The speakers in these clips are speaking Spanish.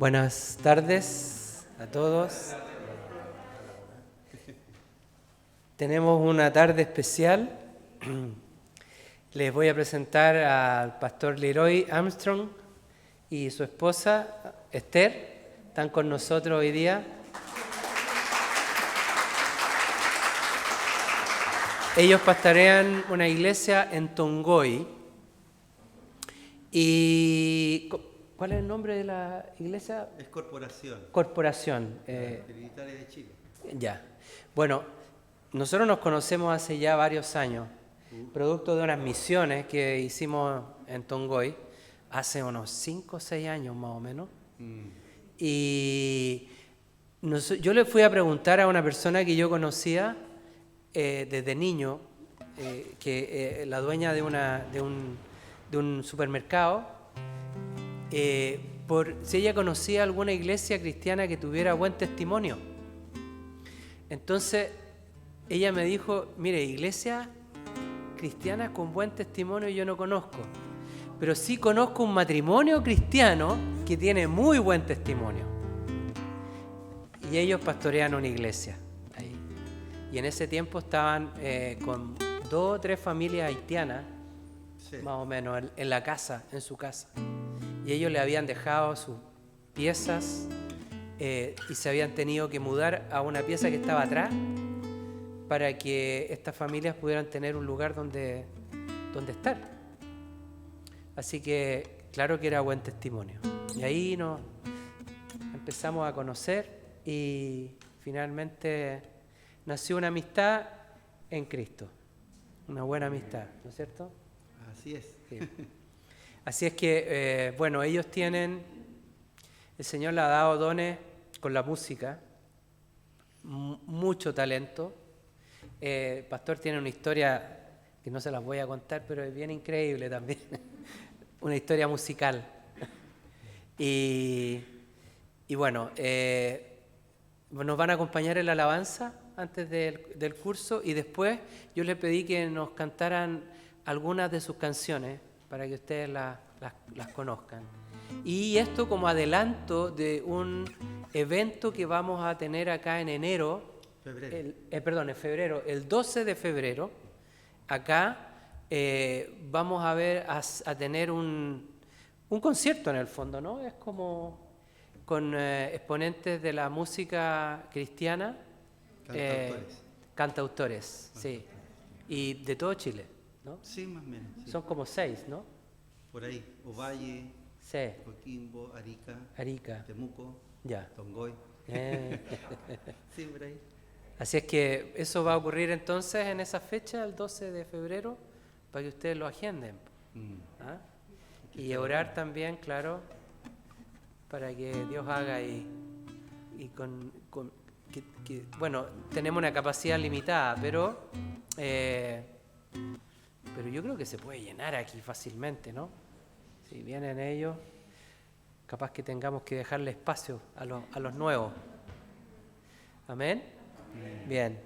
Buenas tardes a todos. Tenemos una tarde especial. Les voy a presentar al pastor Leroy Armstrong y su esposa Esther. Están con nosotros hoy día. Ellos pastorean una iglesia en Tongoy. Y ¿cuál es el nombre de la iglesia? Es Corporación. Corporación. Trinitaria de Chile. Ya. Bueno, nosotros nos conocemos hace ya varios años, producto de unas misiones que hicimos en Tongoy, hace unos 5 o 6 años más o menos. Y yo le fui a preguntar a una persona que yo conocía desde niño, la dueña de un supermercado, por si ella conocía alguna iglesia cristiana que tuviera buen testimonio. Entonces ella me dijo, mire, iglesia cristiana con buen testimonio yo no conozco, pero sí conozco un matrimonio cristiano que tiene muy buen testimonio. Y ellos pastorean una iglesia ahí. Y en ese tiempo estaban con 2 o 3 familias haitianas, sí, más o menos, en la casa, en su casa. Y ellos le habían dejado sus piezas y se habían tenido que mudar a una pieza que estaba atrás para que estas familias pudieran tener un lugar donde estar. Así que claro que era buen testimonio. Y ahí nos empezamos a conocer y finalmente nació una amistad en Cristo. Una buena amistad, ¿no es cierto? Así es. Sí. Así es que, bueno, ellos tienen, el Señor les ha dado dones con la música, mucho talento. El pastor tiene una historia que no se las voy a contar, pero es bien increíble también, una historia musical. Y bueno, nos van a acompañar en la alabanza antes del curso y después yo les pedí que nos cantaran algunas de sus canciones para que ustedes las conozcan. Y esto como adelanto de un evento que vamos a tener acá en enero, en febrero, el 12 de febrero, acá vamos a tener un concierto en el fondo, ¿no? Es como con exponentes de la música cristiana, cantautores, sí, y de todo Chile, ¿no? Sí, más o menos. Sí. Son como 6, ¿no? Por ahí, Ovalle, sí, Coquimbo, Arica, Temuco, ya, Tongoy. Sí, por ahí. Así es que eso va a ocurrir entonces en esa fecha, el 12 de febrero, para que ustedes lo agenden. ¿Ah? Y orar también, claro, para que Dios haga y bueno, tenemos una capacidad limitada, pero yo creo que se puede llenar aquí fácilmente, ¿no? Si vienen ellos, capaz que tengamos que dejarle espacio a los nuevos. ¿Amén? Bien.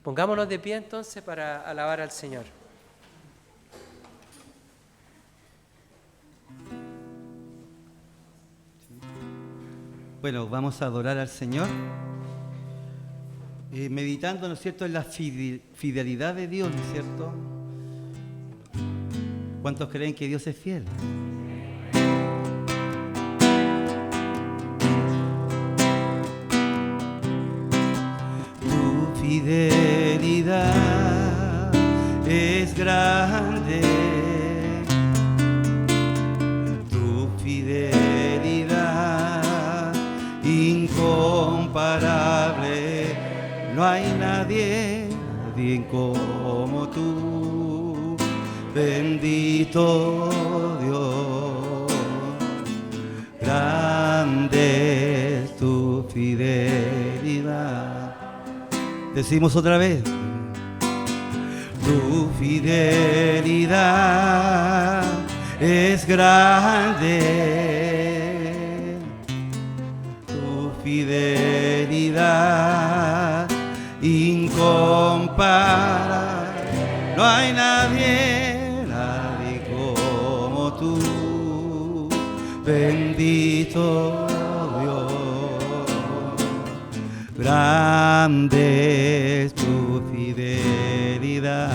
Pongámonos de pie entonces para alabar al Señor. Bueno, vamos a adorar al Señor, meditando, ¿no es cierto?, en la fidelidad de Dios, ¿no es cierto? ¿Cuántos creen que Dios es fiel? Tu fidelidad es grande, tu fidelidad incomparable, no hay nadie como tú, bendito Dios, grande es tu fidelidad. Decimos otra vez, tu fidelidad es grande, tu fidelidad incomparable, no hay nadie como tú, bendito Dios. Grande es tu fidelidad.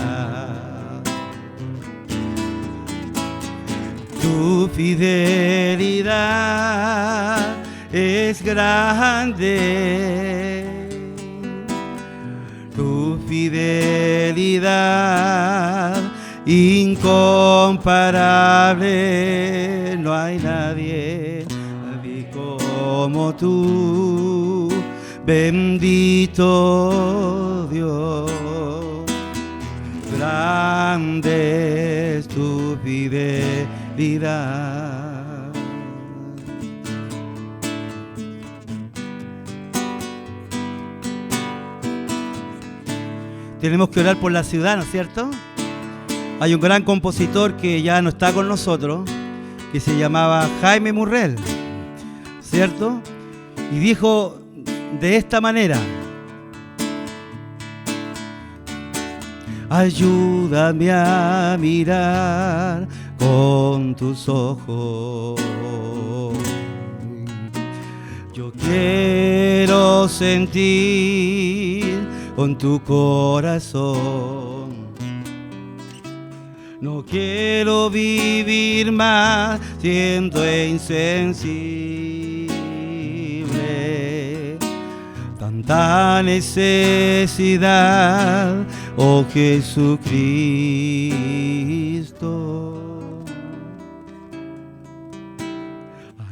Tu fidelidad es grande. Tu fidelidad incomparable. No hay nadie como tú. Bendito Dios, grande es tu fidelidad. Tenemos que orar por la ciudad, ¿no es cierto? Hay un gran compositor que ya no está con nosotros, que se llamaba Jaime Murrell, ¿cierto? Y dijo de esta manera: ayúdame a mirar con tus ojos. Yo quiero sentir con tu corazón. No quiero vivir más siendo insensible. Tanta necesidad, oh Jesucristo.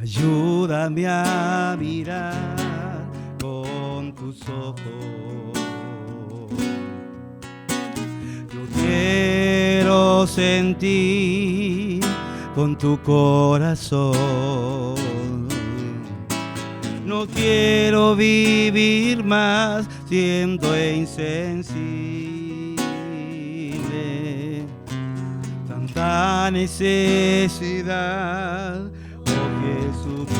Ayúdame a mirar con tus ojos. Yo quiero sentir con tu corazón. No quiero vivir más siendo insensible. Tanta necesidad, oh Jesucristo.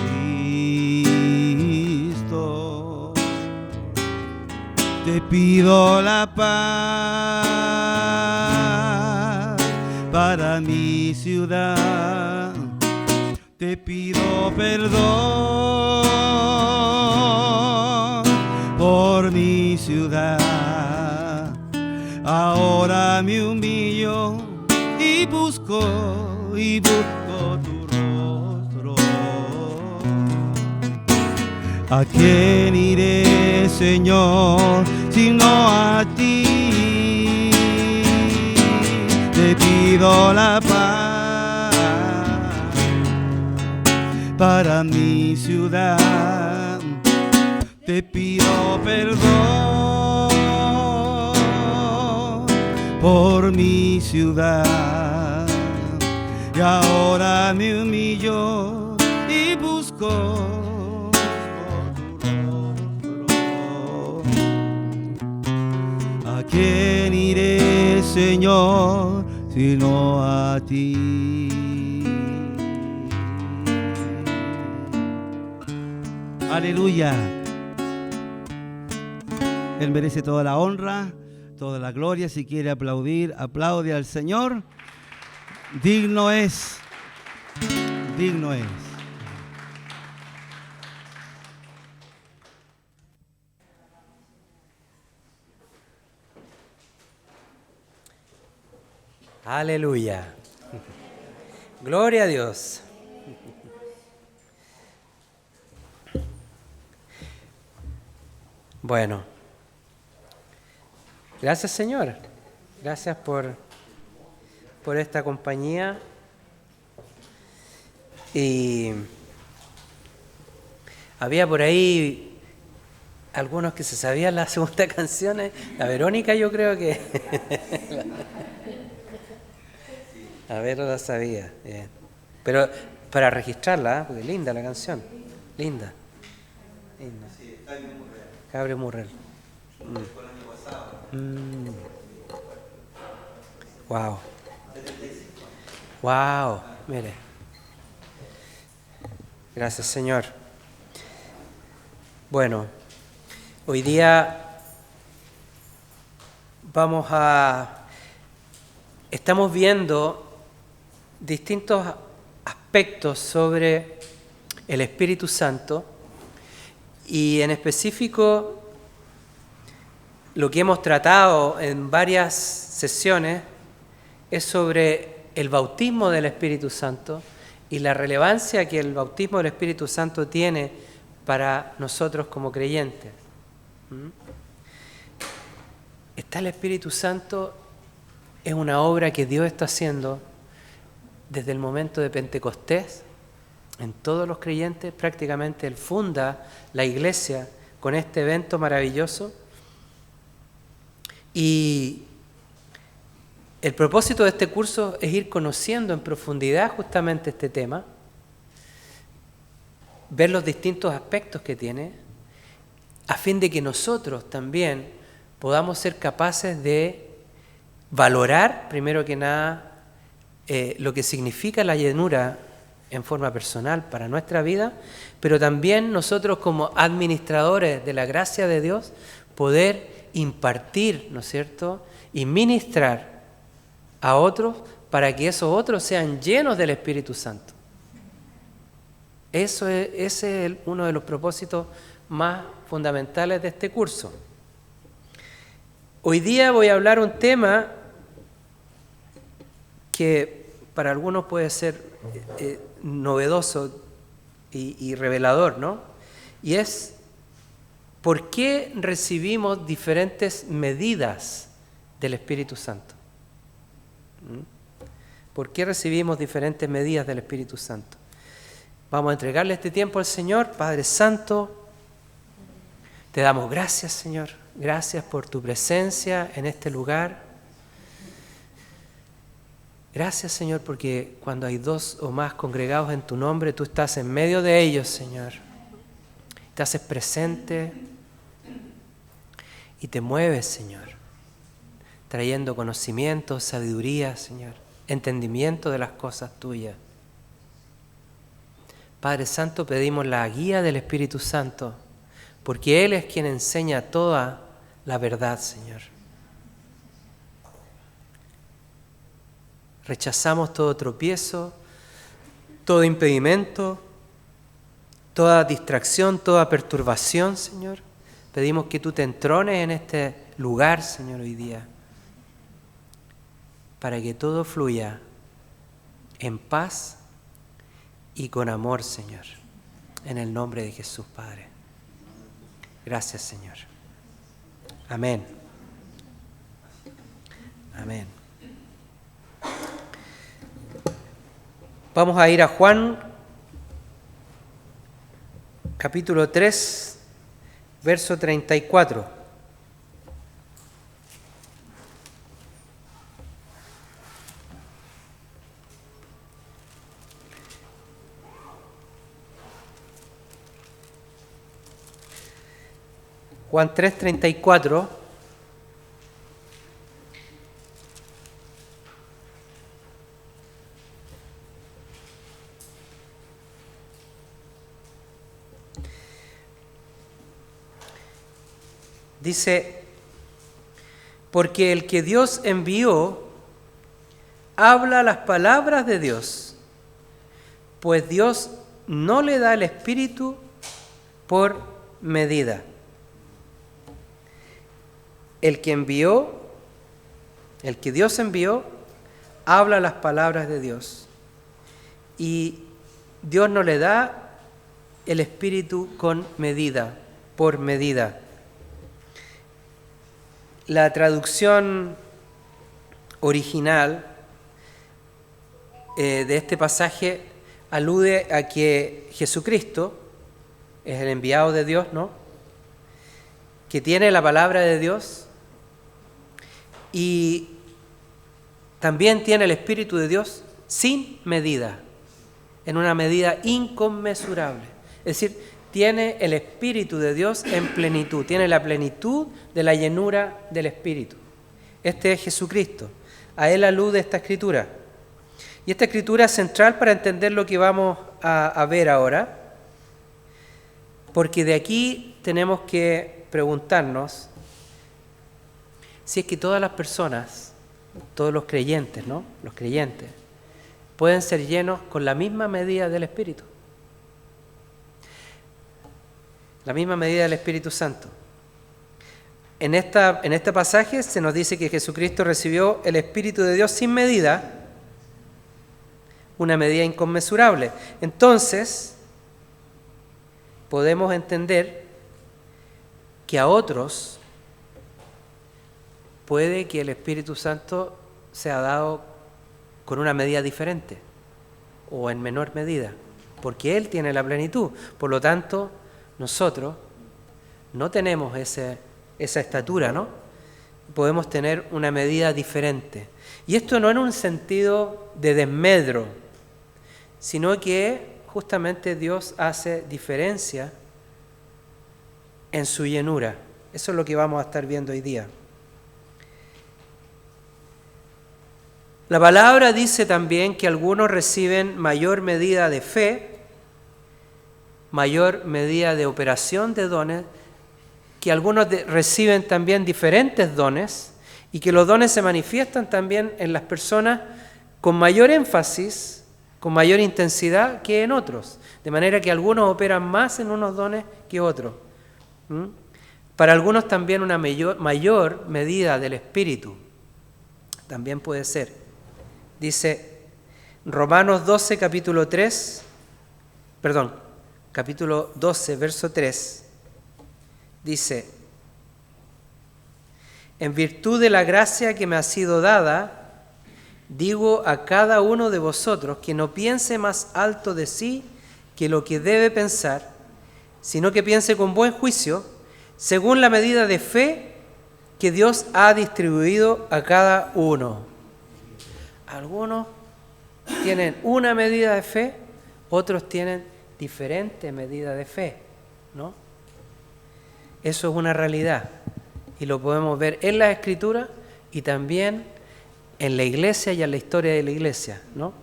Te pido la paz para mi ciudad. Te pido perdón por mi ciudad. Ahora me humillo y busco tu rostro. ¿A quién iré, Señor, sino a ti? Te pido la paz para mi ciudad. Te pido perdón por mi ciudad. Y ahora me humillo y busco tu rostro. ¿A quién iré, Señor, sino a ti? Aleluya. Él merece toda la honra, toda la gloria. Si quiere aplaudir, aplaude al Señor. Digno es. Digno es. Aleluya. Gloria a Dios. Bueno, gracias Señor, gracias por esta compañía. Y había por ahí algunos que se sabían la segunda canción. La Verónica yo creo que... A ver, no la sabía. Bien. Pero para registrarla, porque linda la canción, linda. Linda. Cabre Murrell. Wow. Wow, mire. Gracias, Señor. Bueno, hoy día estamos viendo distintos aspectos sobre el Espíritu Santo Y en específico, lo que hemos tratado en varias sesiones es sobre el bautismo del Espíritu Santo y la relevancia que el bautismo del Espíritu Santo tiene para nosotros como creyentes. Está el Espíritu Santo, es una obra que Dios está haciendo desde el momento de Pentecostés en todos los creyentes. Prácticamente Él funda la iglesia con este evento maravilloso. Y el propósito de este curso es ir conociendo en profundidad justamente este tema, ver los distintos aspectos que tiene, a fin de que nosotros también podamos ser capaces de valorar, primero que nada, lo que significa la llenura en forma personal para nuestra vida, pero también nosotros como administradores de la gracia de Dios, poder impartir, ¿no es cierto?, y ministrar a otros para que esos otros sean llenos del Espíritu Santo. Ese es uno de los propósitos más fundamentales de este curso. Hoy día voy a hablar un tema que para algunos puede ser novedoso y revelador, ¿no? Y es ¿por qué recibimos diferentes medidas del Espíritu Santo? ¿Por qué recibimos diferentes medidas del Espíritu Santo? Vamos a entregarle este tiempo al Señor. Padre Santo, te damos gracias, Señor. Gracias por tu presencia en este lugar. Gracias, Señor, porque cuando hay dos o más congregados en tu nombre, tú estás en medio de ellos, Señor. Te haces presente y te mueves, Señor, trayendo conocimiento, sabiduría, Señor, entendimiento de las cosas tuyas. Padre Santo, pedimos la guía del Espíritu Santo, porque Él es quien enseña toda la verdad, Señor. Rechazamos todo tropiezo, todo impedimento, toda distracción, toda perturbación, Señor. Pedimos que tú te entrones en este lugar, Señor, hoy día, para que todo fluya en paz y con amor, Señor, en el nombre de Jesús, Padre. Gracias, Señor. Amén. Amén. Vamos a ir a Juan, capítulo 3, verso 34. Juan 3, 34. Dice, porque el que Dios envió habla las palabras de Dios, pues Dios no le da el Espíritu por medida. El que Dios envió, habla las palabras de Dios. Y Dios no le da el Espíritu con medida, por medida. La traducción original de este pasaje alude a que Jesucristo es el enviado de Dios, ¿no?, que tiene la palabra de Dios y también tiene el Espíritu de Dios sin medida, en una medida inconmensurable. Es decir, tiene el Espíritu de Dios en plenitud, tiene la plenitud de la llenura del Espíritu. Este es Jesucristo. A Él alude esta escritura. Y esta escritura es central para entender lo que vamos a ver ahora, porque de aquí tenemos que preguntarnos si es que todas las personas, todos los creyentes, ¿no?, los creyentes, pueden ser llenos con la misma medida del Espíritu. La misma medida del Espíritu Santo. En este pasaje se nos dice que Jesucristo recibió el Espíritu de Dios sin medida, una medida inconmensurable. Entonces, podemos entender que a otros puede que el Espíritu Santo sea dado con una medida diferente o en menor medida, porque Él tiene la plenitud. Por lo tanto, nosotros no tenemos esa estatura, ¿no? Podemos tener una medida diferente. Y esto no en un sentido de desmedro, sino que justamente Dios hace diferencia en su llenura. Eso es lo que vamos a estar viendo hoy día. La palabra dice también que algunos reciben mayor medida de fe, mayor medida de operación de dones, que algunos reciben también diferentes dones y que los dones se manifiestan también en las personas con mayor énfasis, con mayor intensidad que en otros, de manera que algunos operan más en unos dones que otros. Para algunos también una mayor medida del Espíritu, también puede ser. Dice Romanos 12, capítulo 12, verso 3, dice: en virtud de la gracia que me ha sido dada, digo a cada uno de vosotros que no piense más alto de sí que lo que debe pensar, sino que piense con buen juicio, según la medida de fe que Dios ha distribuido a cada uno. Algunos tienen una medida de fe, otros tienen diferente medida de fe, ¿no? Eso es una realidad y lo podemos ver en la Escritura y también en la iglesia y en la historia de la iglesia, ¿no?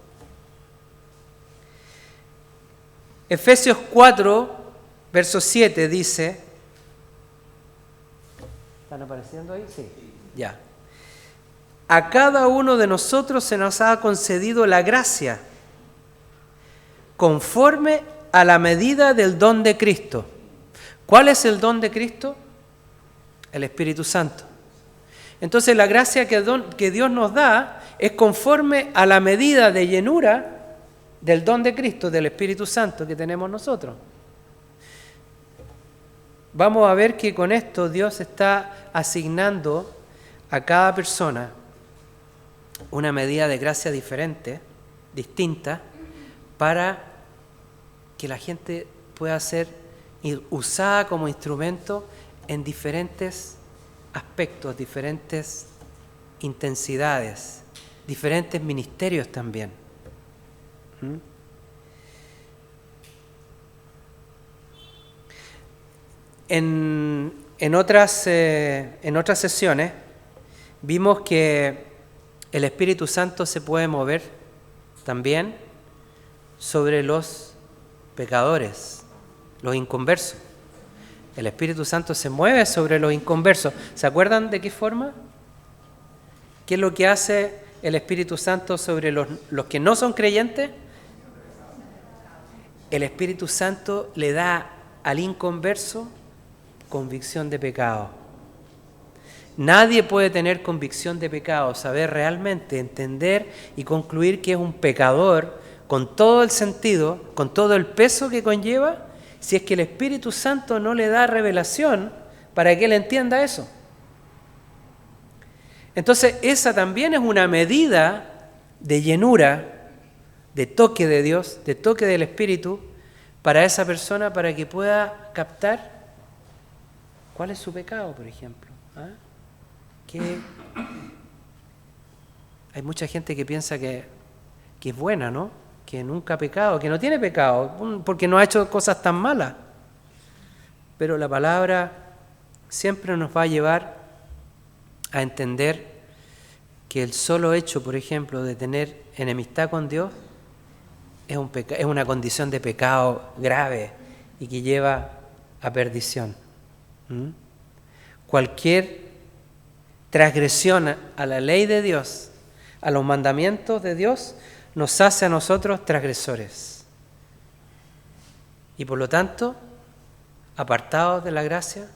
Efesios 4, verso 7 dice, ¿están apareciendo ahí? Sí, ya. A cada uno de nosotros se nos ha concedido la gracia conforme a la medida del don de Cristo. ¿Cuál es el don de Cristo? El Espíritu Santo. Entonces la gracia que Dios nos da es conforme a la medida de llenura del don de Cristo, del Espíritu Santo que tenemos nosotros. Vamos a ver que con esto Dios está asignando a cada persona una medida de gracia diferente, distinta, para que la gente pueda ser usada como instrumento en diferentes aspectos, diferentes intensidades, diferentes ministerios también. En otras sesiones vimos que el Espíritu Santo se puede mover también sobre los pecadores, los inconversos. El Espíritu Santo se mueve sobre los inconversos. ¿Se acuerdan de qué forma? ¿Qué es lo que hace el Espíritu Santo sobre los que no son creyentes? El Espíritu Santo le da al inconverso convicción de pecado. Nadie puede tener convicción de pecado, saber realmente, entender y concluir que es un pecador con todo el sentido, con todo el peso que conlleva, si es que el Espíritu Santo no le da revelación para que él entienda eso. Entonces, esa también es una medida de llenura, de toque de Dios, de toque del Espíritu, para esa persona, para que pueda captar cuál es su pecado, por ejemplo. Que hay mucha gente que piensa que es buena, ¿no? Que nunca ha pecado, que no tiene pecado, porque no ha hecho cosas tan malas. Pero la palabra siempre nos va a llevar a entender que el solo hecho, por ejemplo, de tener enemistad con Dios es una condición de pecado grave y que lleva a perdición. Cualquier transgresión a la ley de Dios, a los mandamientos de Dios, nos hace a nosotros transgresores. Y por lo tanto, apartados de la gracia,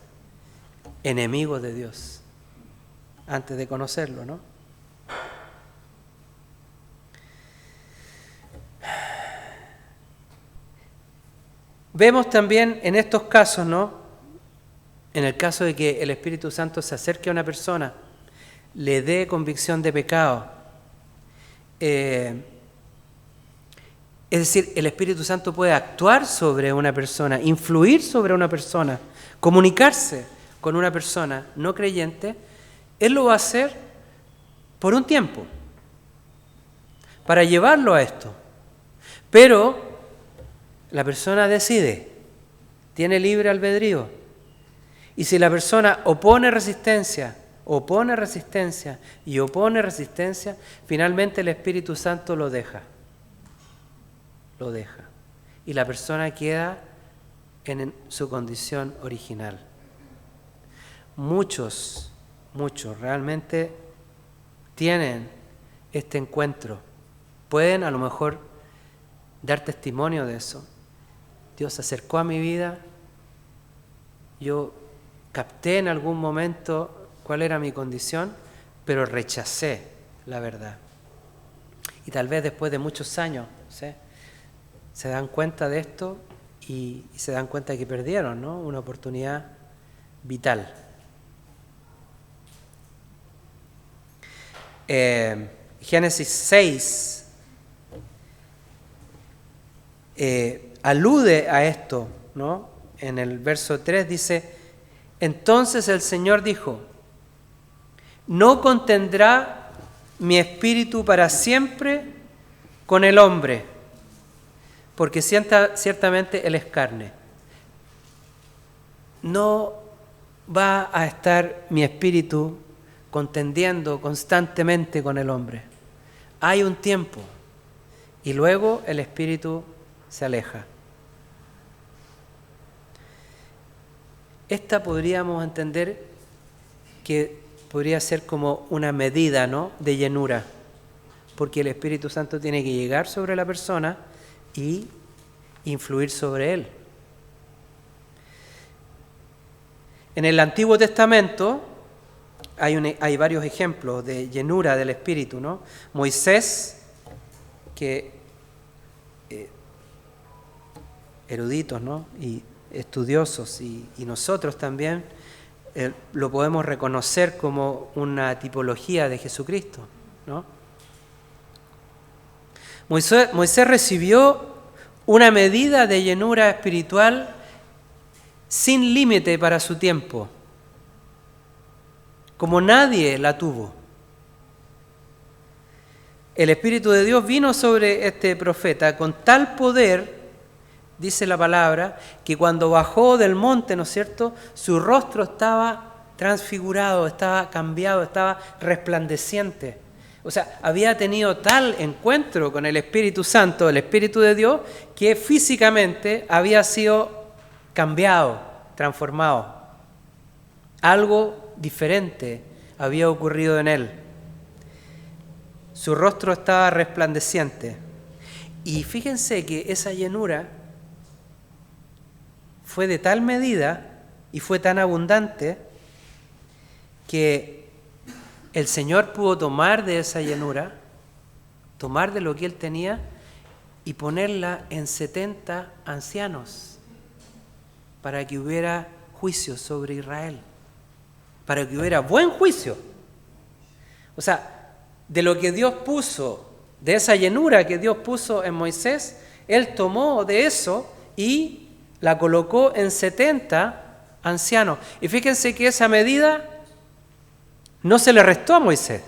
enemigos de Dios, antes de conocerlo, ¿no? Vemos también en estos casos, ¿no? En el caso de que el Espíritu Santo se acerque a una persona, le dé convicción de pecado. Es decir, el Espíritu Santo puede actuar sobre una persona, influir sobre una persona, comunicarse con una persona no creyente. Él lo va a hacer por un tiempo, para llevarlo a esto. Pero la persona decide, tiene libre albedrío. Y si la persona opone resistencia, finalmente el Espíritu Santo lo deja. Y la persona queda en su condición original. Muchos realmente tienen este encuentro. Pueden a lo mejor dar testimonio de eso. Dios se acercó a mi vida, yo capté en algún momento cuál era mi condición, pero rechacé la verdad. Y tal vez después de muchos años, ¿sí?, se dan cuenta de esto y se dan cuenta que perdieron, ¿no?, una oportunidad vital. Génesis 6 alude a esto, ¿no? En el verso 3 dice: entonces el Señor dijo, no contendrá mi espíritu para siempre con el hombre, porque ciertamente él es carne. No va a estar mi espíritu contendiendo constantemente con el hombre. Hay un tiempo y luego el espíritu se aleja. Esta podríamos entender que podría ser como una medida, ¿no?, de llenura, porque el Espíritu Santo tiene que llegar sobre la persona y influir sobre él. En el Antiguo Testamento hay varios ejemplos de llenura del Espíritu, ¿no? Moisés, que eruditos, ¿no?, y estudiosos, y nosotros también lo podemos reconocer como una tipología de Jesucristo, ¿no? Moisés recibió una medida de llenura espiritual sin límite para su tiempo, como nadie la tuvo. El Espíritu de Dios vino sobre este profeta con tal poder, dice la palabra, que cuando bajó del monte, ¿no es cierto?, su rostro estaba transfigurado, estaba cambiado, estaba resplandeciente. O sea, había tenido tal encuentro con el Espíritu Santo, el Espíritu de Dios, que físicamente había sido cambiado, transformado. Algo diferente había ocurrido en él. Su rostro estaba resplandeciente. Y fíjense que esa llenura fue de tal medida y fue tan abundante que el Señor pudo tomar de esa llenura, tomar de lo que Él tenía y ponerla en 70 ancianos para que hubiera juicio sobre Israel, para que hubiera buen juicio. O sea, de lo que Dios puso, de esa llenura que Dios puso en Moisés, Él tomó de eso y la colocó en 70 ancianos. Y fíjense que esa medida no se le restó a Moisés.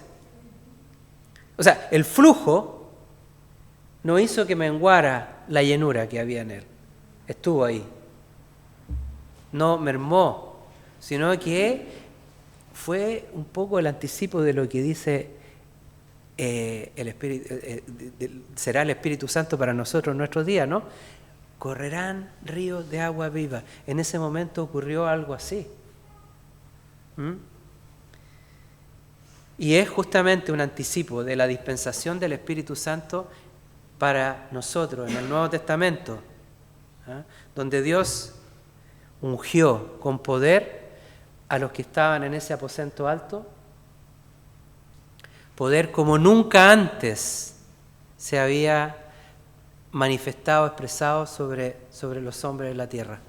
O sea, el flujo no hizo que menguara la llenura que había en él. Estuvo ahí. No mermó, sino que fue un poco el anticipo de lo que dice el Espíritu, será el Espíritu Santo para nosotros en nuestros días, ¿no? Correrán ríos de agua viva. En ese momento ocurrió algo así. Y es justamente un anticipo de la dispensación del Espíritu Santo para nosotros en el Nuevo Testamento, donde Dios ungió con poder a los que estaban en ese aposento alto, poder como nunca antes se había manifestado, expresado sobre los hombres de la tierra.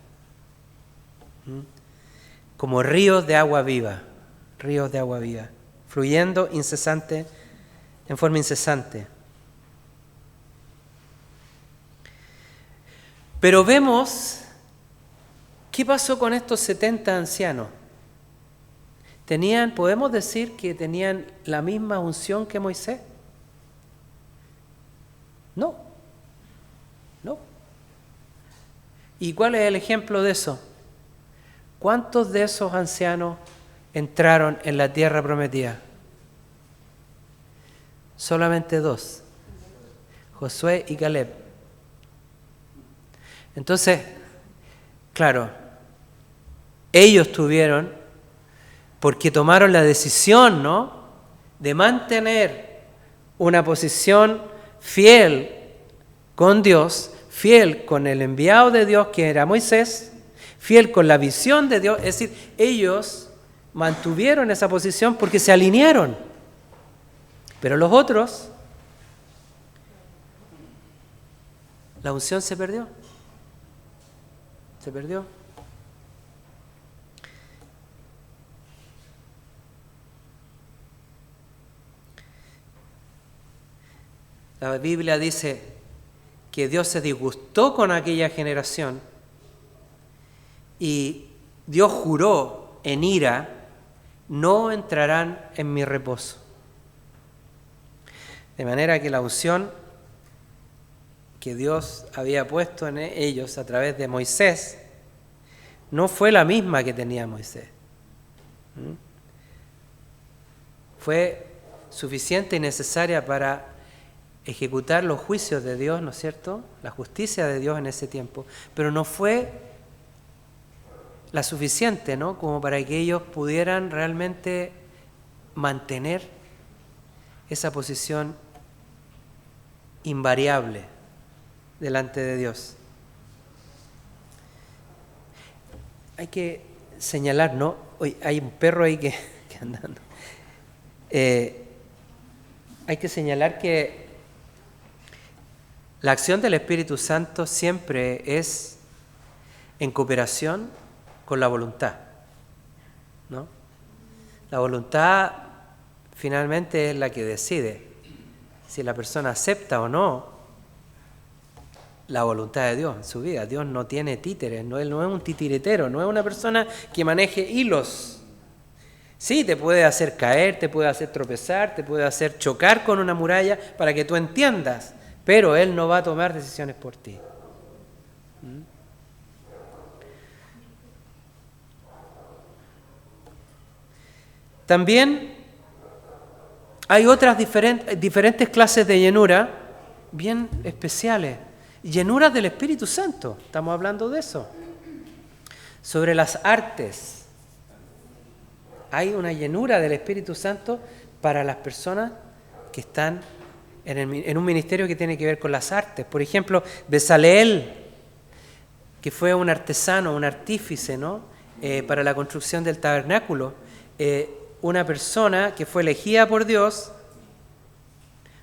Como ríos de agua viva, fluyendo en forma incesante. Pero vemos, ¿qué pasó con estos 70 ancianos? ¿Podemos decir que tenían la misma unción que Moisés? No. ¿Y cuál es el ejemplo de eso? ¿Cuántos de esos ancianos entraron en la tierra prometida? Solamente 2, Josué y Caleb. Entonces, claro, ellos tuvieron, porque tomaron la decisión, ¿no?, de mantener una posición fiel con Dios, fiel con el enviado de Dios que era Moisés, fiel con la visión de Dios. Es decir, ellos mantuvieron esa posición porque se alinearon. Pero los otros, la unción se perdió. La Biblia dice que Dios se disgustó con aquella generación y Dios juró en ira: no entrarán en mi reposo. De manera que la unción que Dios había puesto en ellos a través de Moisés no fue la misma que tenía Moisés. Fue suficiente y necesaria para ejecutar los juicios de Dios, ¿no es cierto?, la justicia de Dios en ese tiempo, pero no fue la suficiente, ¿no?, como para que ellos pudieran realmente mantener esa posición invariable delante de Dios. Hay que señalar, ¿no? Hoy hay un perro ahí que andando. Hay que señalar que la acción del Espíritu Santo siempre es en cooperación con la voluntad, ¿no? La voluntad finalmente es la que decide si la persona acepta o no la voluntad de Dios en su vida. Dios no tiene títeres, Él no es un titiritero, no es una persona que maneje hilos. Sí, te puede hacer caer, te puede hacer tropezar, te puede hacer chocar con una muralla para que tú entiendas, pero Él no va a tomar decisiones por ti. También hay otras diferentes clases de llenura bien especiales. Llenuras del Espíritu Santo, estamos hablando de eso. Sobre las artes, hay una llenura del Espíritu Santo para las personas que están en un ministerio que tiene que ver con las artes. Por ejemplo, Bezaleel, que fue un artesano, un artífice, ¿no?, para la construcción del tabernáculo. Una persona que fue elegida por Dios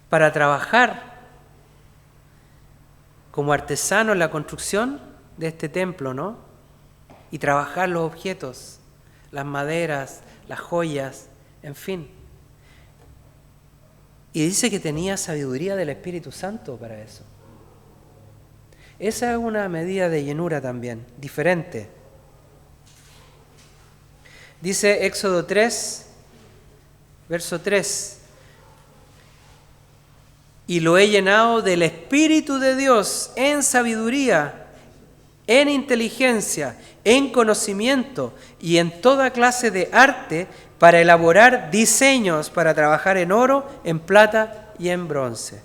para trabajar como artesano en la construcción de este templo, ¿no?, y trabajar los objetos, las maderas, las joyas, en fin. Y dice que tenía sabiduría del Espíritu Santo para eso. Esa es una medida de llenura también, diferente. Dice Éxodo 3, verso 3: y lo he llenado del Espíritu de Dios en sabiduría, en inteligencia, en conocimiento y en toda clase de arte para elaborar diseños, para trabajar en oro, en plata y en bronce.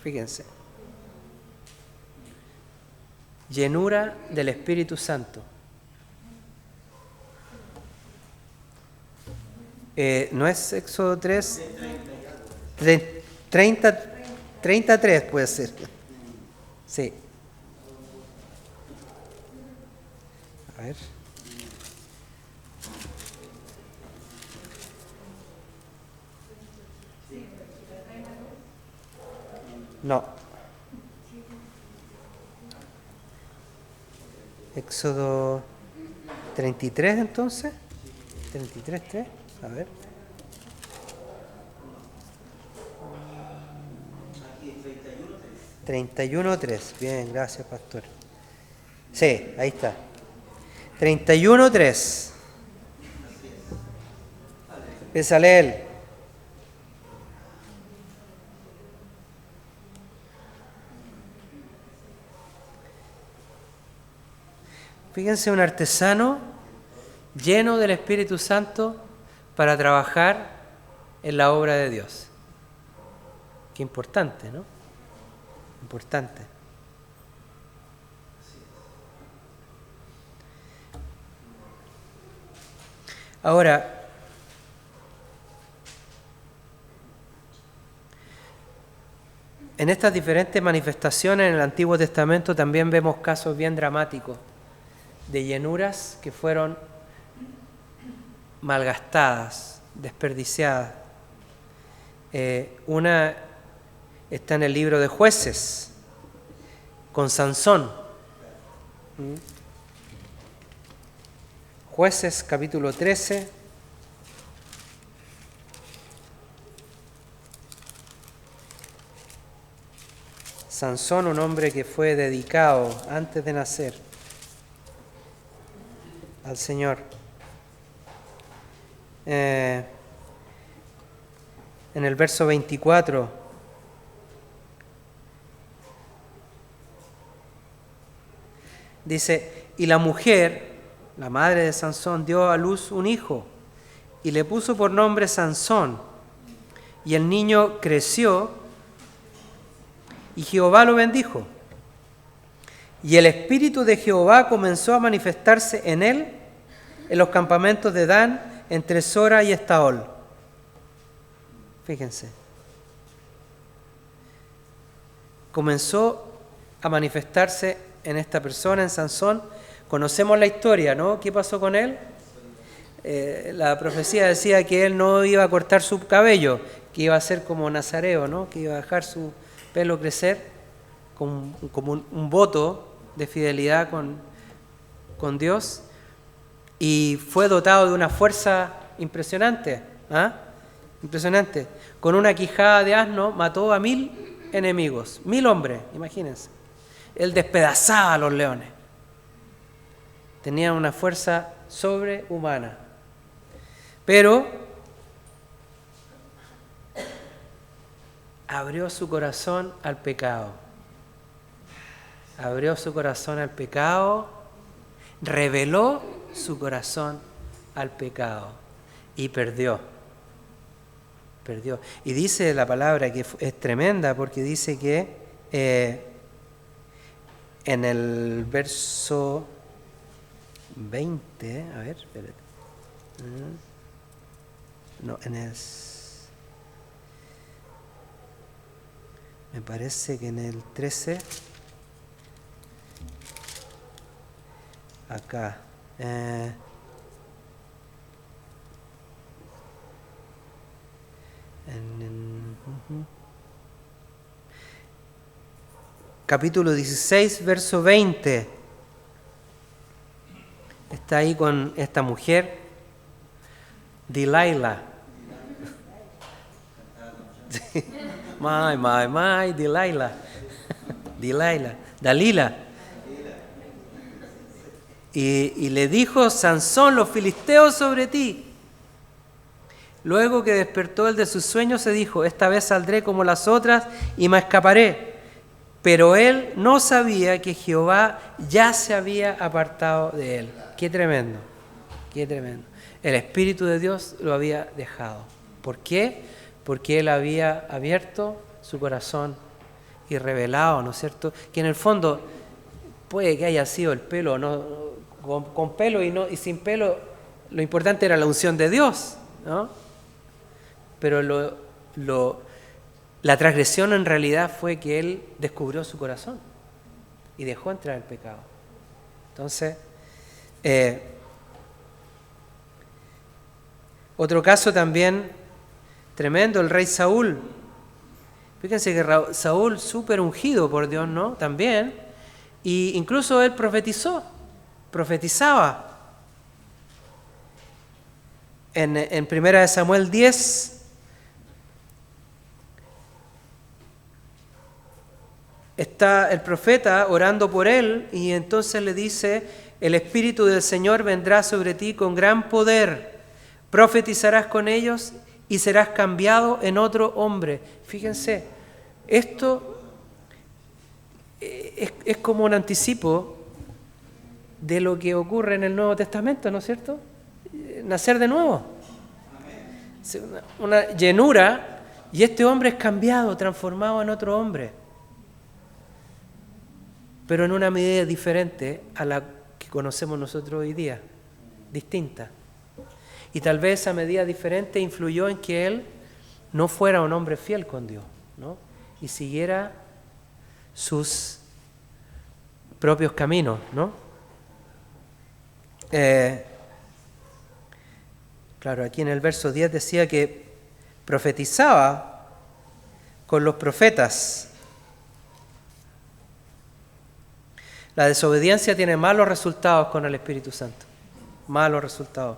Fíjense. Llenura del Espíritu Santo. ¿No es Éxodo 3? 33 puede ser. Sí. A ver. No. Éxodo 33 entonces. 33:3. A ver. Aquí 31:3. 31:3. Bien, gracias, pastor. Sí, ahí está. 31:3. Empieza a leer. Fíjense, un artesano lleno del Espíritu Santo para trabajar en la obra de Dios. Qué importante, ¿no? Importante. Ahora, en estas diferentes manifestaciones en el Antiguo Testamento también vemos casos bien dramáticos de llenuras que fueron malgastadas, desperdiciadas. Una está en el libro de Jueces, con Sansón. Jueces, capítulo 13. Sansón, un hombre que fue dedicado antes de nacer al Señor. En el verso 24 dice: y la mujer, la madre de Sansón, dio a luz un hijo y le puso por nombre Sansón, y el niño creció y Jehová lo bendijo. Y el espíritu de Jehová comenzó a manifestarse en él en los campamentos de Dan, entre Sora y Estaol. Fíjense. Comenzó a manifestarse en esta persona, en Sansón. Conocemos la historia, ¿no? ¿Qué pasó con él? La profecía decía que él no iba a cortar su cabello, que iba a ser como nazareo, ¿no? Que iba a dejar su pelo crecer como un voto de fidelidad con Dios, y fue dotado de una fuerza impresionante, impresionante. Con una quijada de asno mató a 1000 enemigos, 1000 hombres, imagínense. Él despedazaba a los leones. Tenía una fuerza sobrehumana. Pero abrió su corazón al pecado. Abrió su corazón al pecado, reveló su corazón al pecado y perdió. Perdió. Y dice la palabra que es tremenda, porque dice que en el verso 20, a ver, espérate. No, me parece que en el 13, acá, capítulo 16, verso 20, está ahí con esta mujer, Delilah. Delilah. Dalila. Y le dijo: Sansón, los filisteos sobre ti. Luego que despertó él de sus sueños, se dijo: esta vez saldré como las otras y me escaparé. Pero él no sabía que Jehová ya se había apartado de él. Qué tremendo, qué tremendo. El Espíritu de Dios lo había dejado. ¿Por qué? Porque él había abierto su corazón y revelado, ¿no es cierto? Que en el fondo puede que haya sido el pelo, ¿no? Con pelo y sin pelo, lo importante era la unción de Dios, ¿no? Pero la transgresión en realidad fue que él descubrió su corazón y dejó entrar el pecado. Entonces, Otro caso también tremendo, el rey Saúl. Fíjense que Saúl, súper ungido por Dios, ¿no? También. Y incluso él profetizaba. En 1 Samuel 10, está el profeta orando por él y entonces le dice: el Espíritu del Señor vendrá sobre ti con gran poder, profetizarás con ellos y serás cambiado en otro hombre. Fíjense, esto es como un anticipo de lo que ocurre en el Nuevo Testamento, ¿no es cierto? Nacer de nuevo. Una llenura, y este hombre es cambiado, transformado en otro hombre, pero en una medida diferente a la que conocemos nosotros hoy día, distinta. Y tal vez esa medida diferente influyó en que él no fuera un hombre fiel con Dios, ¿no? Y siguiera sus propios caminos, ¿no? Claro, aquí en el verso 10 decía que profetizaba con los profetas. La desobediencia tiene malos resultados con el Espíritu Santo, malos resultados.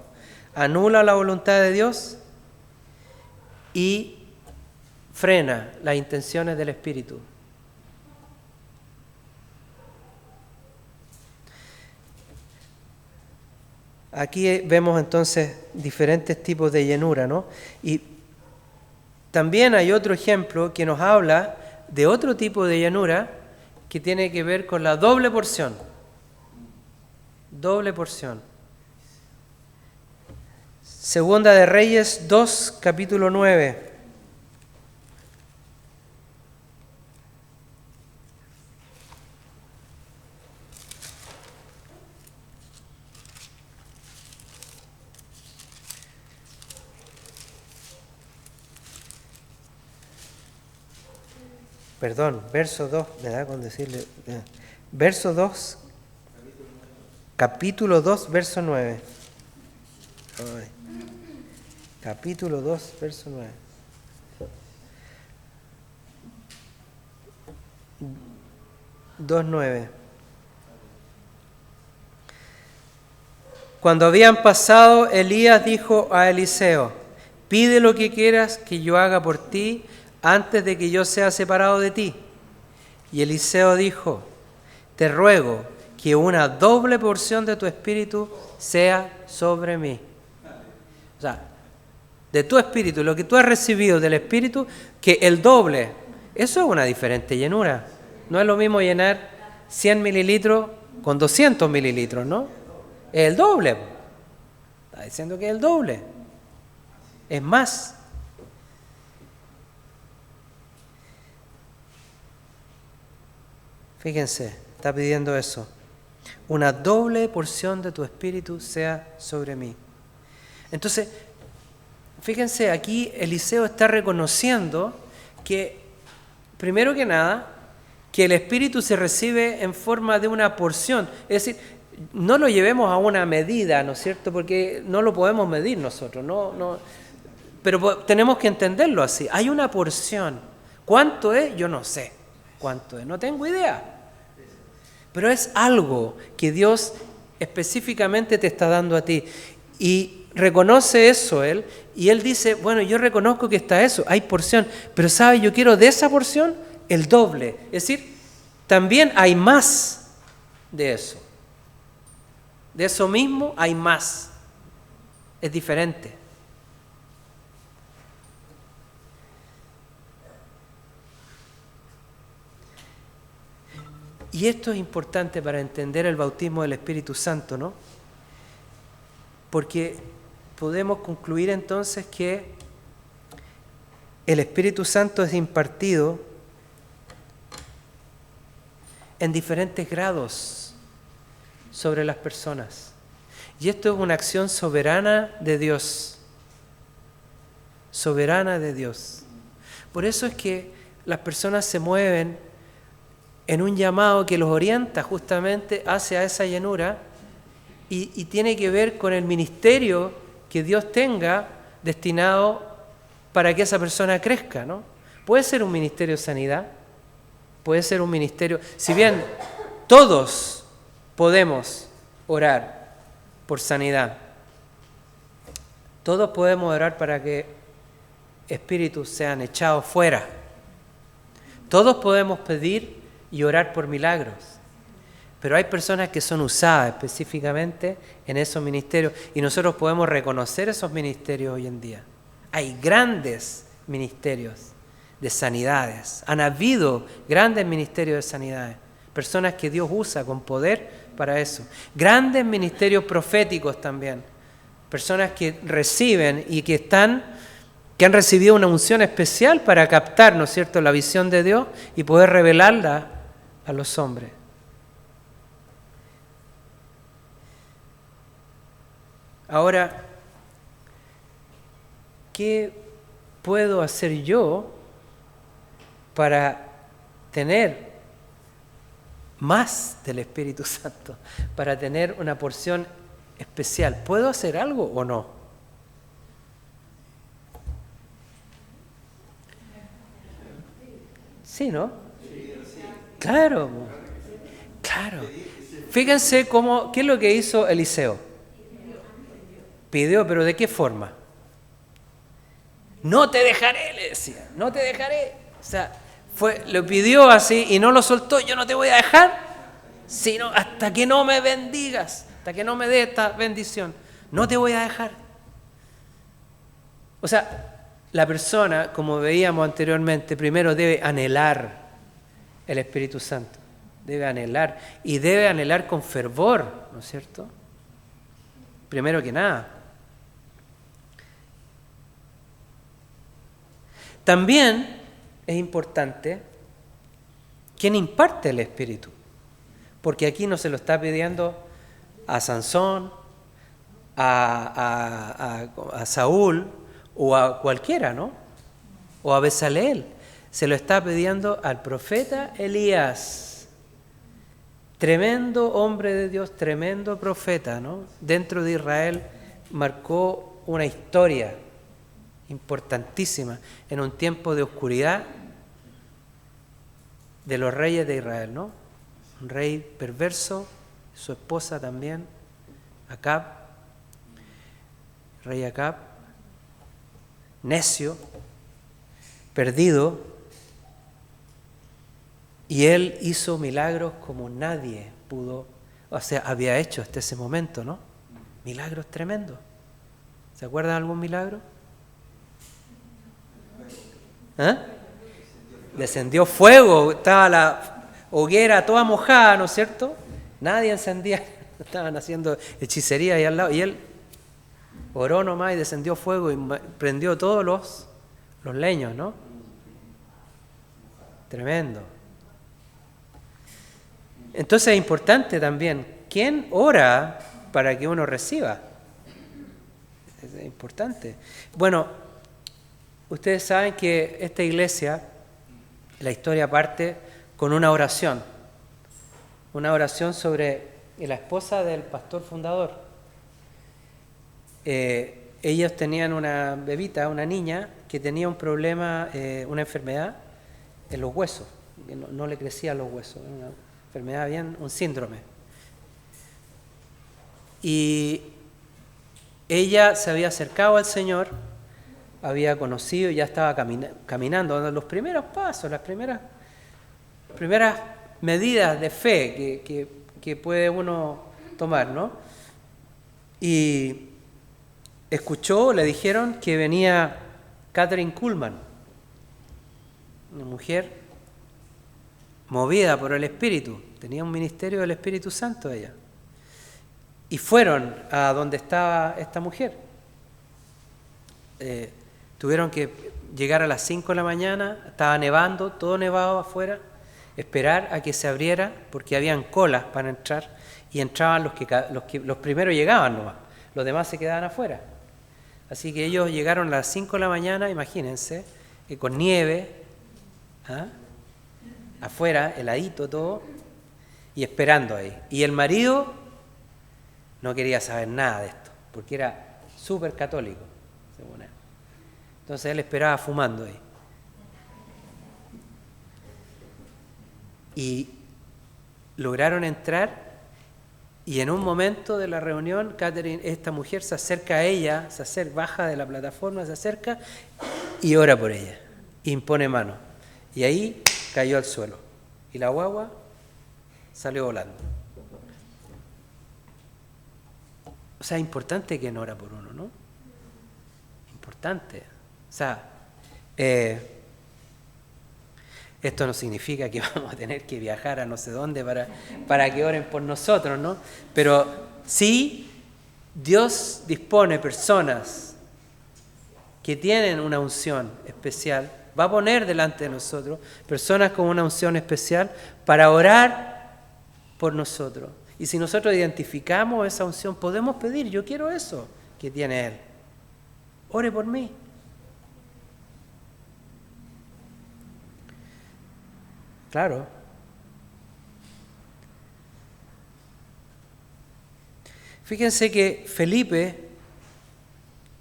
Anula la voluntad de Dios y frena las intenciones del Espíritu. Aquí vemos entonces diferentes tipos de llenura, ¿no? Y también hay otro ejemplo que nos habla de otro tipo de llenura que tiene que ver con la doble porción. Doble porción. Segunda de Reyes 2, capítulo 9. Perdón, verso 2, me da con decirle. Verso 2, capítulo 2, verso 9. Ay. Capítulo 2, verso 9. 2:9. Cuando habían pasado, Elías dijo a Eliseo: pide lo que quieras que yo haga por ti antes de que yo sea separado de ti. Y Eliseo dijo: te ruego que una doble porción de tu espíritu sea sobre mí. O sea, de tu espíritu, lo que tú has recibido del espíritu, que el doble. Eso es una diferente llenura. No es lo mismo llenar 100 mililitros con 200 mililitros, ¿no? Es el doble. Está diciendo que es el doble. Es más. Fíjense, está pidiendo eso. Una doble porción de tu espíritu sea sobre mí. Entonces, fíjense, aquí Eliseo está reconociendo que, primero que nada, que el espíritu se recibe en forma de una porción. Es decir, no lo llevemos a una medida, ¿no es cierto? Porque no lo podemos medir nosotros, pero tenemos que entenderlo así. Hay una porción. ¿Cuánto es? Yo no sé. ¿Cuánto es? No tengo idea. Pero es algo que Dios específicamente te está dando a ti. Y reconoce eso Él. Y Él dice, bueno, yo reconozco que está eso, hay porción. Pero ¿sabe? Yo quiero de esa porción el doble. Es decir, también hay más de eso. De eso mismo hay más. Es diferente. Y esto es importante para entender el bautismo del Espíritu Santo, ¿no? Porque podemos concluir entonces que el Espíritu Santo es impartido en diferentes grados sobre las personas. Y esto es una acción soberana de Dios. Soberana de Dios. Por eso es que las personas se mueven en un llamado que los orienta justamente hacia esa llenura y tiene que ver con el ministerio que Dios tenga destinado para que esa persona crezca, ¿no? Puede ser un ministerio de sanidad, puede ser un ministerio, si bien todos podemos orar por sanidad, todos podemos orar para que espíritus sean echados fuera, todos podemos pedir y orar por milagros, pero hay personas que son usadas específicamente en esos ministerios y nosotros podemos reconocer esos ministerios hoy en día. Hay grandes ministerios de sanidades, han habido grandes ministerios de sanidades, personas que Dios usa con poder para eso. Grandes ministerios proféticos también, personas que reciben y que han recibido una unción especial para captar, ¿no es cierto?, la visión de Dios y poder revelarla a los hombres. Ahora, ¿qué puedo hacer yo para tener más del Espíritu Santo, para tener una porción especial? ¿Puedo hacer algo o no? Sí, ¿no? Claro, claro. Fíjense qué es lo que hizo Eliseo. Pidió, pero ¿de qué forma? No te dejaré, le decía, no te dejaré. O sea, lo pidió así y no lo soltó, yo no te voy a dejar, sino hasta que no me bendigas, hasta que no me dé esta bendición, no te voy a dejar. O sea, la persona, como veíamos anteriormente, primero debe anhelar el Espíritu Santo, debe anhelar, y debe anhelar con fervor, ¿no es cierto? Primero que nada. También es importante quién imparte el Espíritu, porque aquí no se lo está pidiendo a Sansón, a Saúl o a cualquiera, ¿no? O a Bezaleel. Se lo está pidiendo al profeta Elías, tremendo hombre de Dios, tremendo profeta, ¿no? Dentro de Israel marcó una historia importantísima en un tiempo de oscuridad de los reyes de Israel, ¿no? Un rey perverso, su esposa también, Acab, rey Acab, necio, perdido, y él hizo milagros como nadie pudo, o sea, había hecho hasta ese momento, ¿no? Milagros tremendos. ¿Se acuerdan de algún milagro? Descendió fuego, estaba la hoguera toda mojada, ¿no es cierto? Nadie encendía, estaban haciendo hechicería ahí al lado, y él oró nomás y descendió fuego y prendió todos los leños, ¿no? Tremendo. Entonces es importante también, ¿quién ora para que uno reciba? Es importante. Bueno, ustedes saben que esta iglesia, la historia parte con una oración sobre la esposa del pastor fundador. Ellos tenían una bebita, una niña, que tenía un problema, una enfermedad en los huesos, que no le crecían los huesos, una enfermedad bien, un síndrome. Y ella se había acercado al Señor, había conocido, ya estaba caminando, dando los primeros pasos, las primeras medidas de fe que puede uno tomar, ¿no? Y escuchó, le dijeron que venía Kathryn Kuhlman, una mujer movida por el Espíritu, tenía un ministerio del Espíritu Santo ella. Y fueron a donde estaba esta mujer. Tuvieron que llegar a las 5 de la mañana, estaba nevando, todo nevado afuera, esperar a que se abriera, porque habían colas para entrar, y entraban los primeros llegaban nomás, los demás se quedaban afuera. Así que ellos llegaron a las 5 de la mañana, imagínense, con nieve, afuera, heladito todo, y esperando ahí. Y el marido no quería saber nada de esto, porque era súper católico, según él. Entonces él esperaba fumando ahí. Y lograron entrar, y en un momento de la reunión, Catherine, esta mujer se acerca a ella, baja de la plataforma, se acerca y ora por ella, impone mano. Y ahí cayó al suelo. Y la guagua salió volando. O sea, es importante quien ora por uno, ¿no? Importante. O sea, esto no significa que vamos a tener que viajar a no sé dónde para que oren por nosotros, ¿no? Pero sí, Dios dispone personas que tienen una unción especial, va a poner delante de nosotros personas con una unción especial para orar por nosotros. Y si nosotros identificamos esa unción, podemos pedir, yo quiero eso que tiene Él. Ore por mí. Claro. Fíjense que Felipe,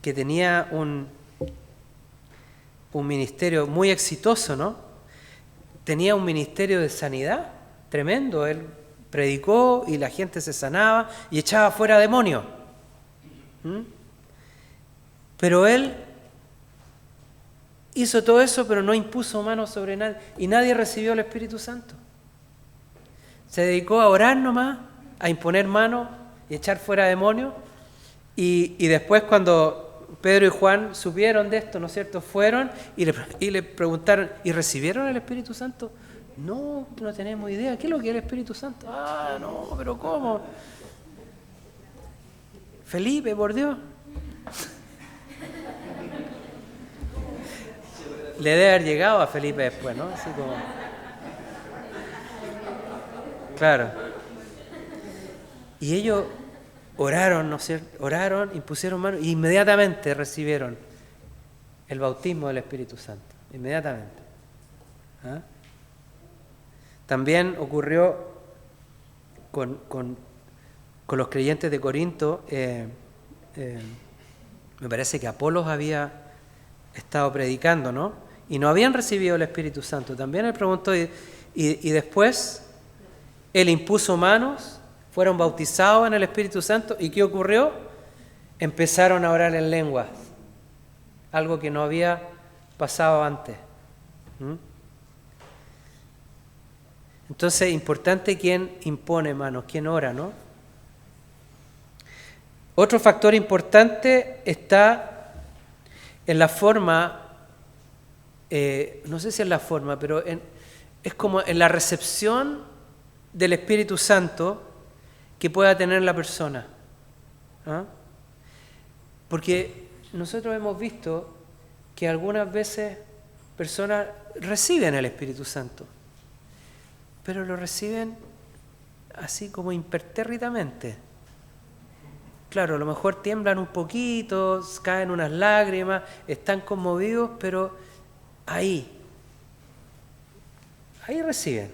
que tenía un ministerio muy exitoso, ¿no? Tenía un ministerio de sanidad tremendo. Él predicó y la gente se sanaba y echaba fuera demonios. Pero él hizo todo eso, pero no impuso manos sobre nadie. Y nadie recibió el Espíritu Santo. Se dedicó a orar nomás, a imponer manos y echar fuera demonios. Y después cuando Pedro y Juan supieron de esto, ¿no es cierto?, fueron y le preguntaron, ¿y recibieron el Espíritu Santo? No tenemos idea. ¿Qué es lo que es el Espíritu Santo? No, pero ¿cómo? Felipe, por Dios. Le debe haber llegado a Felipe después, ¿no? Así como... Claro. Y ellos oraron, ¿no es cierto? Oraron, impusieron manos y inmediatamente recibieron el bautismo del Espíritu Santo. Inmediatamente. ¿Ah? También ocurrió con los creyentes de Corinto. Me parece que Apolos había estado predicando, ¿no? Y no habían recibido el Espíritu Santo. También él preguntó y después él impuso manos, fueron bautizados en el Espíritu Santo. ¿Y qué ocurrió? Empezaron a orar en lenguas, algo que no había pasado antes. Entonces, importante quién impone manos, quién ora, ¿no? Otro factor importante está en la forma, no sé si es la forma, pero es como en la recepción del Espíritu Santo que pueda tener la persona. ¿Ah? Porque nosotros hemos visto que algunas veces personas reciben el Espíritu Santo, pero lo reciben así como impertérritamente. Claro, a lo mejor tiemblan un poquito, caen unas lágrimas, están conmovidos, pero ahí reciben.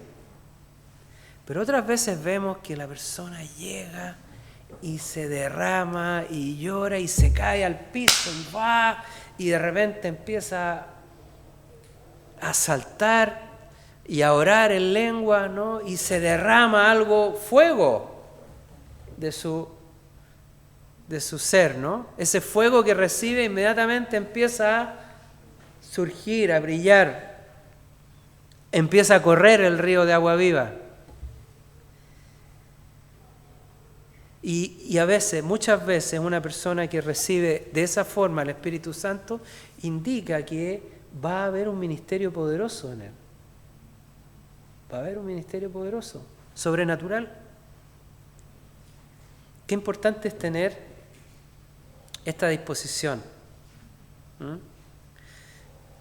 Pero otras veces vemos que la persona llega y se derrama y llora y se cae al piso y de repente empieza a saltar y a orar en lengua, ¿no? Y se derrama fuego de su ser, ¿no? Ese fuego que recibe inmediatamente empieza a surgir, a brillar, empieza a correr el río de agua viva. Y a veces, muchas veces, una persona que recibe de esa forma el Espíritu Santo indica que va a haber un ministerio poderoso en él. Va a haber un ministerio poderoso, sobrenatural. Qué importante es tener esta disposición.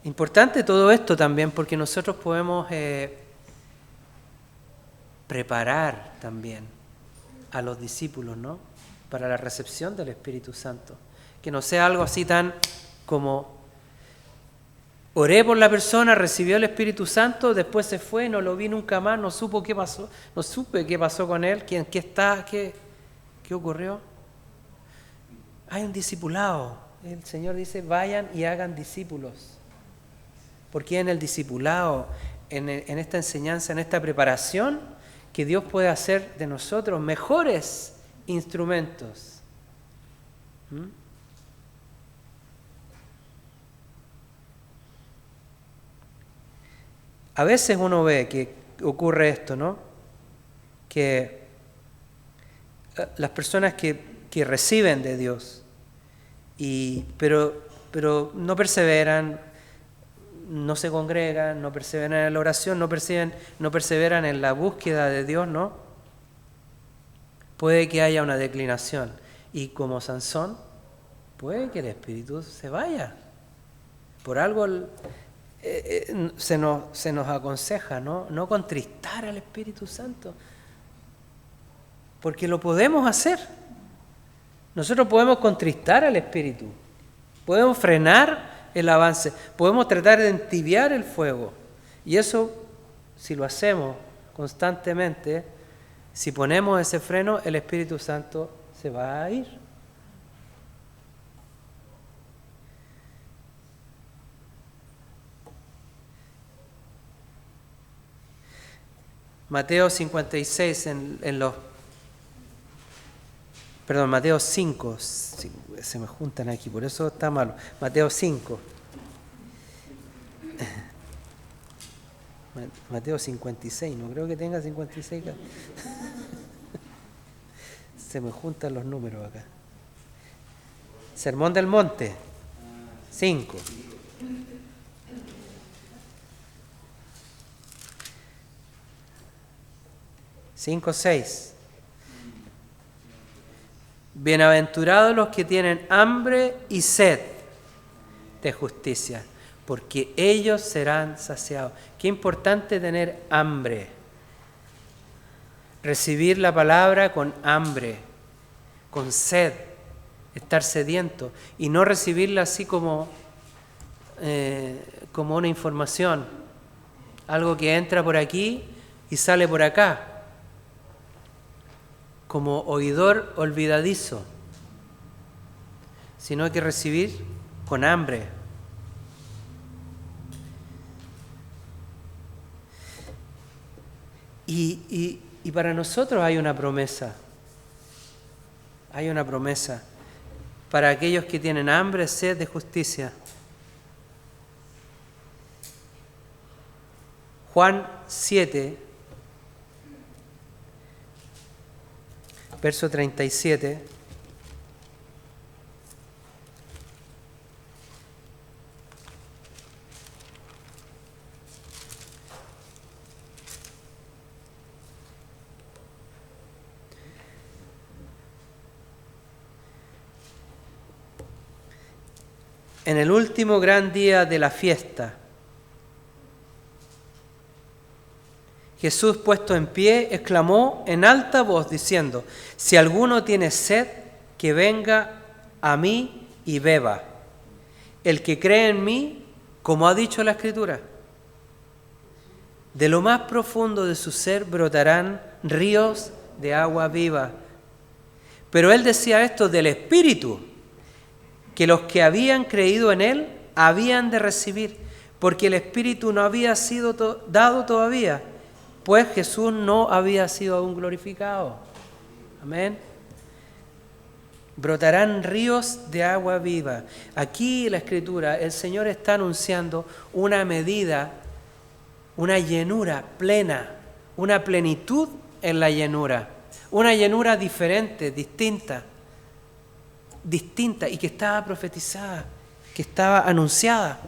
Importante todo esto también porque nosotros podemos preparar también a los discípulos, ¿no? Para la recepción del Espíritu Santo. Que no sea algo así tan como oré por la persona, recibió el Espíritu Santo, después se fue, no lo vi nunca más, no supe qué pasó con él, qué ocurrió. hay un discipulado. El Señor dice, vayan y hagan discípulos. Porque en el discipulado, en esta enseñanza, en esta preparación, que Dios puede hacer de nosotros mejores instrumentos. A veces uno ve que ocurre esto, ¿no? Que las personas que reciben de Dios, pero no perseveran, no se congregan, no perseveran en la oración, no perseveran en la búsqueda de Dios, ¿no? Puede que haya una declinación. Y como Sansón, puede que el espíritu se vaya. Por algo se nos aconseja, ¿no? No contristar al Espíritu Santo. Porque lo podemos hacer. Nosotros podemos contristar al Espíritu. Podemos frenar el avance. Podemos tratar de entibiar el fuego. Y eso, si lo hacemos constantemente, si ponemos ese freno, el Espíritu Santo se va a ir. Mateo 56 Mateo 5, se me juntan aquí, por eso está malo. Mateo 5. Mateo 56, no creo que tenga 56. Se me juntan los números acá. Sermón del Monte, 5. Cinco, 6. Bienaventurados los que tienen hambre y sed de justicia, porque ellos serán saciados. Qué importante tener hambre. Recibir la palabra con hambre, con sed, estar sediento, y no recibirla así como una información, algo que entra por aquí y sale por acá, como oidor olvidadizo, sino hay que recibir con hambre. Y para nosotros hay una promesa. Hay una promesa para aquellos que tienen hambre, sed de justicia. Juan 7, verso 37. En el último gran día de la fiesta, Jesús, puesto en pie, exclamó en alta voz diciendo: si alguno tiene sed, que venga a mí y beba. El que cree en mí, como ha dicho la Escritura, de lo más profundo de su ser brotarán ríos de agua viva. Pero él decía esto del Espíritu, que los que habían creído en él habían de recibir, porque el Espíritu no había sido dado todavía, pues Jesús no había sido aún glorificado. Amén. Brotarán ríos de agua viva. Aquí en la Escritura el Señor está anunciando una medida, una llenura plena, una plenitud en la llenura, una llenura diferente, distinta y que estaba profetizada, que estaba anunciada.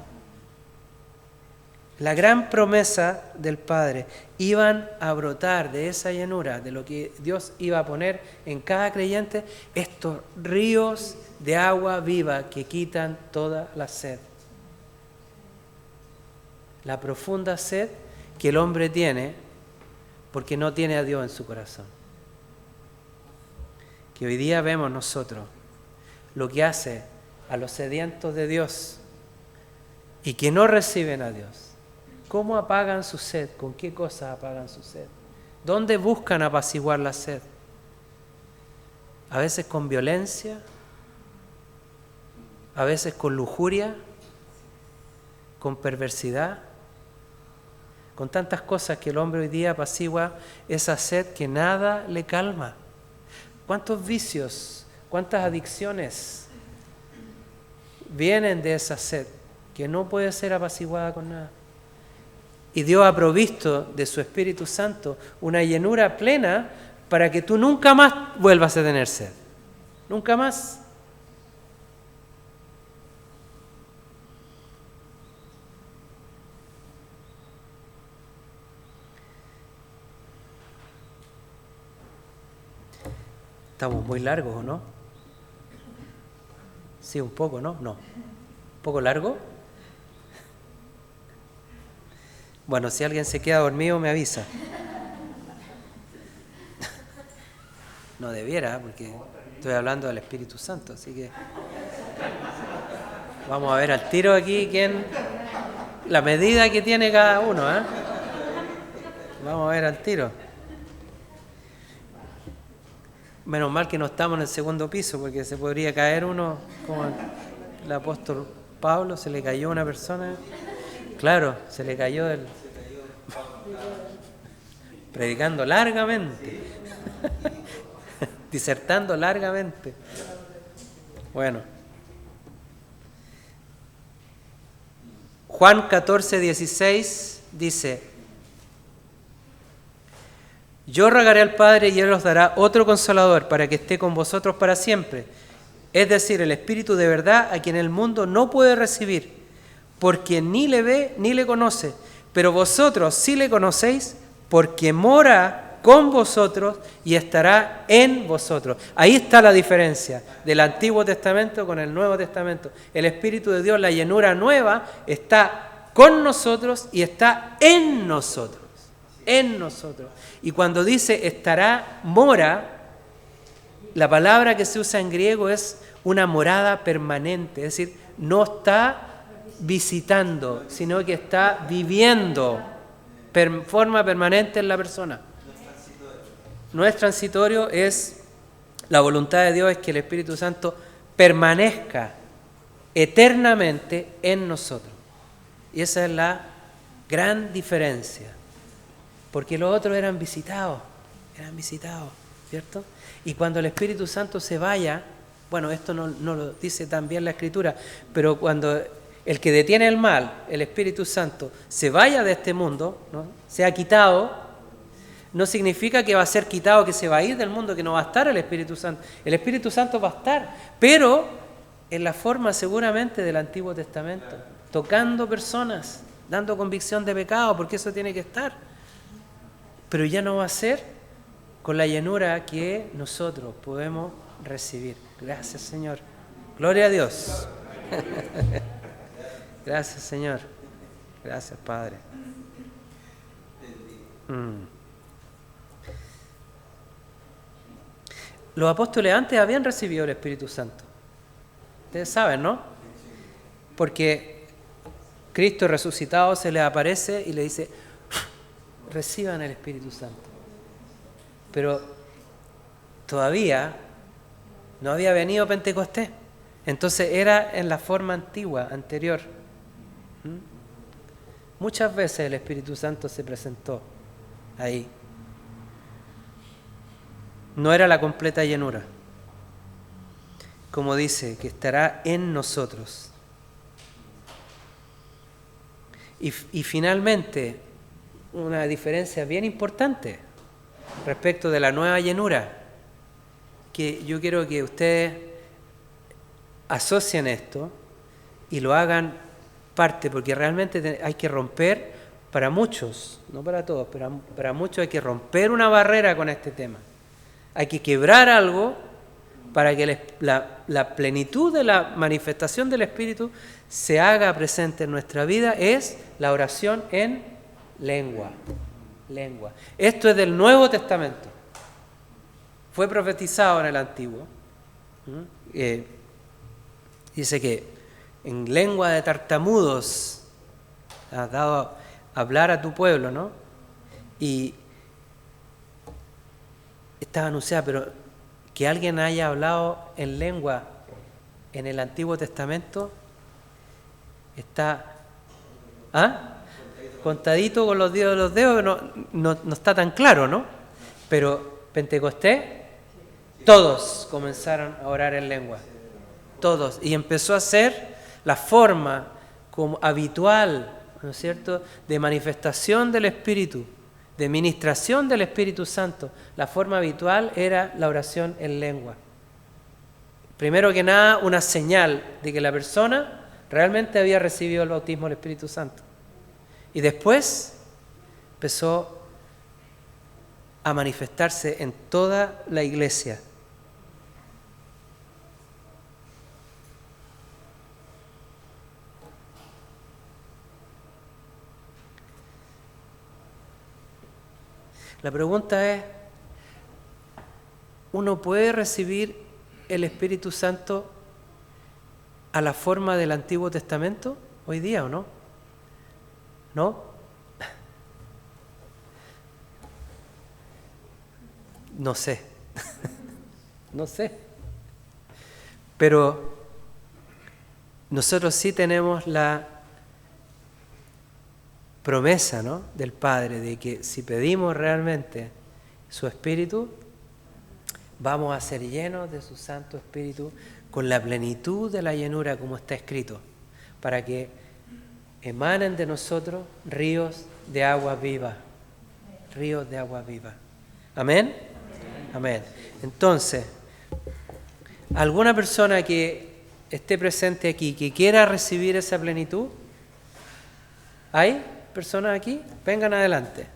La gran promesa del Padre, iban a brotar de esa llenura, de lo que Dios iba a poner en cada creyente, estos ríos de agua viva que quitan toda la sed. La profunda sed que el hombre tiene porque no tiene a Dios en su corazón. Que hoy día vemos nosotros lo que hace a los sedientos de Dios y que no reciben a Dios. ¿Cómo apagan su sed? ¿Con qué cosas apagan su sed? ¿Dónde buscan apaciguar la sed? A veces con violencia, a veces con lujuria, con perversidad, con tantas cosas que el hombre hoy día apacigua esa sed que nada le calma. ¿Cuántos vicios, cuántas adicciones vienen de esa sed que no puede ser apaciguada con nada? Y Dios ha provisto de su Espíritu Santo una llenura plena para que tú nunca más vuelvas a tener sed. Nunca más. Estamos muy largos, ¿o no? Sí, un poco, ¿no? No. ¿Un poco largo? Bueno, si alguien se queda dormido, me avisa. No debiera, porque estoy hablando del Espíritu Santo, así que vamos a ver al tiro aquí la medida que tiene cada uno, ¿eh? Vamos a ver al tiro. Menos mal que no estamos en el segundo piso, porque se podría caer uno, como el apóstol Pablo, se le cayó a una persona. Claro, se le cayó predicando largamente, disertando largamente. Bueno. Juan 14:16 dice: yo rogaré al Padre y Él os dará otro Consolador para que esté con vosotros para siempre, es decir, el Espíritu de verdad, a quien el mundo no puede recibir, porque ni le ve ni le conoce, pero vosotros sí le conocéis, porque mora con vosotros y estará en vosotros. Ahí está la diferencia del Antiguo Testamento con el Nuevo Testamento. El Espíritu de Dios, la llenura nueva, está con nosotros y está en nosotros. En nosotros. Y cuando dice estará, mora, la palabra que se usa en griego es una morada permanente, es decir, no está visitando, sino que está viviendo forma permanente en la persona. No es transitorio, es la voluntad de Dios, es que el Espíritu Santo permanezca eternamente en nosotros. Y esa es la gran diferencia. Porque los otros eran visitados, ¿cierto? Y cuando el Espíritu Santo se vaya, bueno, esto no lo dice también la Escritura, pero cuando el que detiene el mal, el Espíritu Santo, se vaya de este mundo, ¿no? Sea quitado, no significa que va a ser quitado, que se va a ir del mundo, que no va a estar el Espíritu Santo. El Espíritu Santo va a estar, pero en la forma seguramente del Antiguo Testamento, tocando personas, dando convicción de pecado, porque eso tiene que estar. Pero ya no va a ser con la llenura que nosotros podemos recibir. Gracias, Señor. Gloria a Dios. Gracias, Señor. Gracias, Padre. Los apóstoles antes habían recibido el Espíritu Santo. Ustedes saben, ¿no? Porque Cristo resucitado se les aparece y le dice: reciban el Espíritu Santo. Pero todavía no había venido Pentecostés. Entonces era en la forma antigua, anterior. Muchas veces el Espíritu Santo se presentó ahí. No era la completa llenura. Como dice, que estará en nosotros. Y finalmente, una diferencia bien importante respecto de la nueva llenura, que yo quiero que ustedes asocien esto y lo hagan parte, porque realmente hay que romper para muchos, no para todos, pero para muchos hay que romper una barrera con este tema. Hay que quebrar algo para que la plenitud de la manifestación del Espíritu se haga presente en nuestra vida, es la oración en lengua. Esto es del Nuevo Testamento. Fue profetizado en el Antiguo. Dice que en lengua de tartamudos has dado a hablar a tu pueblo, ¿no? Y estaba anunciada, pero que alguien haya hablado en lengua en el Antiguo Testamento está contadito con los dedos de los dedos, no está tan claro, ¿no? Pero Pentecostés, todos comenzaron a orar en lengua, todos, y empezó a ser la forma como habitual, ¿no es cierto?, de manifestación del Espíritu, de ministración del Espíritu Santo. La forma habitual era la oración en lengua. Primero que nada, una señal de que la persona realmente había recibido el bautismo del Espíritu Santo. Y después empezó a manifestarse en toda la iglesia. La pregunta es, ¿uno puede recibir el Espíritu Santo a la forma del Antiguo Testamento hoy día o no? ¿No? No sé. No sé. Pero nosotros sí tenemos la promesa, ¿no?, del Padre, de que si pedimos realmente su Espíritu, vamos a ser llenos de su Santo Espíritu con la plenitud de la llenura, como está escrito, para que emanen de nosotros ríos de agua viva. Ríos de agua viva. ¿Amén? Amén. Entonces, ¿alguna persona que esté presente aquí, que quiera recibir esa plenitud? ¿Hay personas aquí? Vengan adelante.